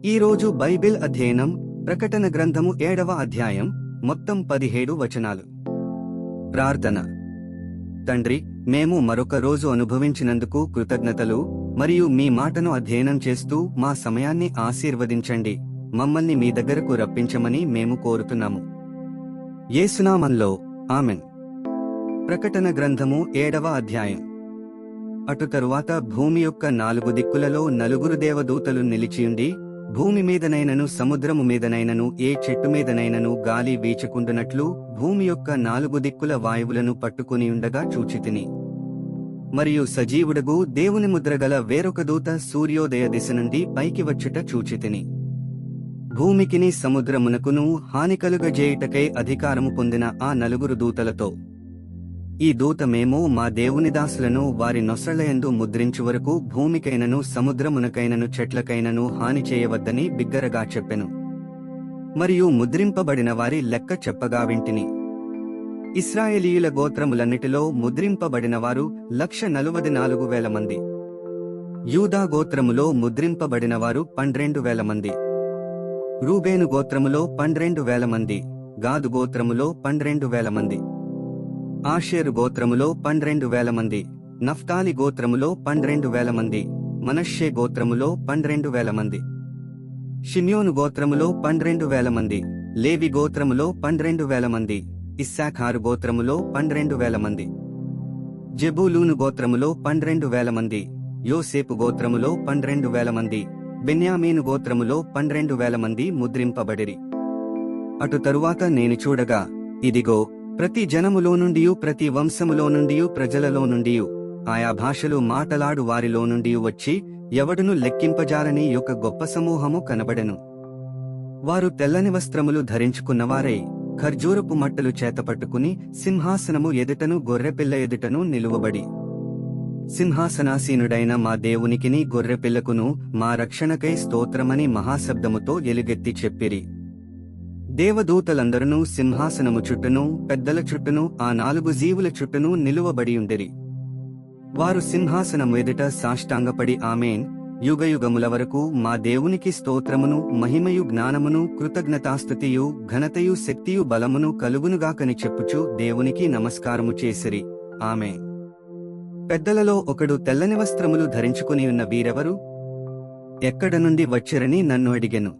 ఈ రోజు బైబిల్ అధ్యయనం ప్రకటన గ్రంథము 7వ అధ్యాయం మొత్తం 17 వచనాలు. ప్రార్థన. తండ్రి, మేము మరొక రోజు అనుభవించినందుకు కృతజ్ఞతలు మరియు మీ మాటను అధ్యయనం చేస్తూ మా సమయాన్ని ఆశీర్వదించండి. మమ్మల్ని మీ దగ్గరకు రప్పించమని మేము కోరుతున్నాము. యేసునామంలో ఆమెన్. ప్రకటన గ్రంథము 7వ అధ్యాయం. అటు తరువాత భూమి యొక్క 4 దిక్కులలో 4 దేవదూతలు నిలిచియుండి, భూమి మీదనైనను సముద్రము మీదనైనను ఏ చెట్టు మీదనైనను గాలి వీచకుండునట్లు భూమి యొక్క 4 దిక్కుల వాయువులను పట్టుకునియుండగా చూచితిని. మరియు సజీవుడగు దేవుని ముద్రగల వేరొక దూత సూర్యోదయ దిశ నుండి పైకి వచ్చుట చూచితిని. భూమికిని సముద్రమునకును హాని కలుగజేయుటకై అధికారము పొందిన ఆ 4 దూతలతో, ఈ దూత మేము మా దేవుని దాసులను వారి నొసళ్లయందు ముద్రించు వరకు భూమికైనను సముద్రమునకైనను చెట్లకైనను హాని చేయవద్దని బిగ్గరగా చెప్పెను. మరియు ముద్రింపబడిన వారి లెక్క చెప్పగా వింటిని. ఇశ్రాయేలీయుల గోత్రములన్నిటిలో ముద్రింపబడిన వారు 1,44,000 మంది. యూదా గోత్రములో ముద్రింపబడిన వారు 12,000 మంది. రూబేను గోత్రములో 12,000 మంది. గాదు గోత్రములో 12,000 మంది. ఆషేరు గోత్రములో 12,000 మంది. నఫ్తాలి గోత్రములో 12,000 మంది. మనష్షే గోత్రములో 12,000 మంది. షిమ్యోను గోత్రములో 12,000 మంది. లేవి గోత్రములో 12,000 మంది. ఇస్సాఖారు గోత్రములో 12,000 మంది. జెబూలూను గోత్రములో 12,000 మంది. యోసేపు గోత్రములో 12,000 మంది. బెన్యామీను గోత్రములో 12,000 మంది ముద్రింపబడిరి. అటు తరువాత నేను చూడగా, ఇదిగో, ప్రతి జనములో నుండియు ప్రతి వంశములో నుండియు ప్రజలలో నుండియు ఆయా భాషలు మాటలాడు వారిలో నుండి వచ్చి ఎవడును లెక్కింపజాలని యొక్క గొప్ప సమూహము కనబడెను. వారు తెల్లని వస్త్రములు ధరించుకున్నవారై ఖర్జూరపు మట్టలు చేతపట్టుకుని సింహాసనము ఎదుటను గొర్రెపిల్ల ఎదుటను నిలువబడి, సింహాసనాసీనుడైన మా దేవునికిని గొర్రెపిల్లకును మా రక్షణకై స్తోత్రమని మహాశబ్దముతో ఎలుగెత్తి చెప్పిరి. దేవదూతలందరూ సింహాసనము చుట్టూను పెద్దల చుట్టూను ఆ 4 జీవుల చుట్టూను నిలువబడియుండిరి. వారు సింహాసనము ఎదుట సాష్టాంగపడి ఆమేన్, యుగయుగముల వరకు మా దేవునికి స్తోత్రమును మహిమయు జ్ఞానమును కృతజ్ఞతాస్తుతియు ఘనతయు శక్తియు బలమును కలుగునుగాకని చెప్పుచు దేవునికి నమస్కారము చేసిరి. ఆమేన్. పెద్దలలో ఒకడు తెల్లని వస్త్రములు ధరించుకునియున్న వీరెవరు? ఎక్కడ నుండి వచ్చిరని నన్ను అడిగెను.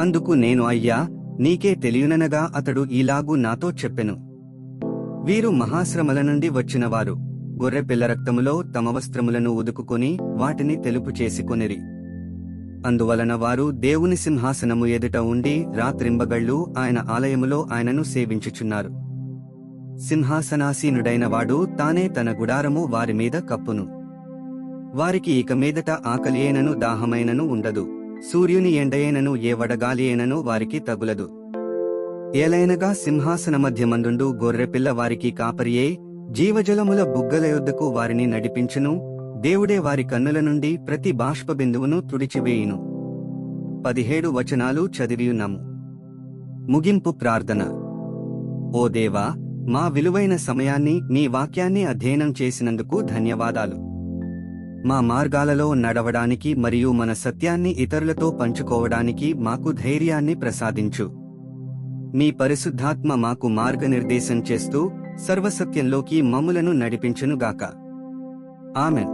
అందుకు నేను, అయ్యా, నీకే తెలియననగా అతడు ఈలాగు నాతో చెప్పెను, వీరు మహాశ్రమల నుండి వచ్చినవారు. గొర్రెపిల్ల రక్తములో తమ వస్త్రములను ఉదుకుకొని వాటిని తెలుపు చేసుకొనిరి. అందువలన వారు దేవుని సింహాసనము ఎదుట ఉండి రాత్రింబగళ్ళు ఆయన ఆలయములో ఆయనను సేవించుచున్నారు. సింహాసనాసీనుడైన వాడు తానే తన గుడారము వారి మీద కప్పును. వారికి ఇక మీదట ఆకలియేనను దాహమైనను ఉండదు. సూర్యుని ఎండయేనను ఏ వడగాలియేనను వారికి తగులదు. ఏలైనగా సింహాసన మధ్యమందుండు గొర్రెపిల్ల వారికి కాపరియే, జీవజలముల బుగ్గల యొద్దకు వారిని నడిపించును. దేవుడే వారి కన్నుల నుండి ప్రతి బాష్పబిందువును తుడిచివేయును. 17 వచనాలు చదివియున్నాము. ముగింపు ప్రార్థన. ఓ దేవా, మా విలువైన సమయాన్ని మీ వాక్యాన్ని అధ్యయనం చేసినందుకు ధన్యవాదాలు. మా మార్గాలలో నడవడానికి మరియు మన సత్యాన్ని ఇతరులతో పంచుకోవడానికి మాకు ధైర్యాన్ని ప్రసాదించు. మీ పరిశుద్ధాత్మ మాకు మార్గనిర్దేశం చేస్తూ సర్వసత్యంలోకి మమ్ములను నడిపించునుగాక. ఆమెన్.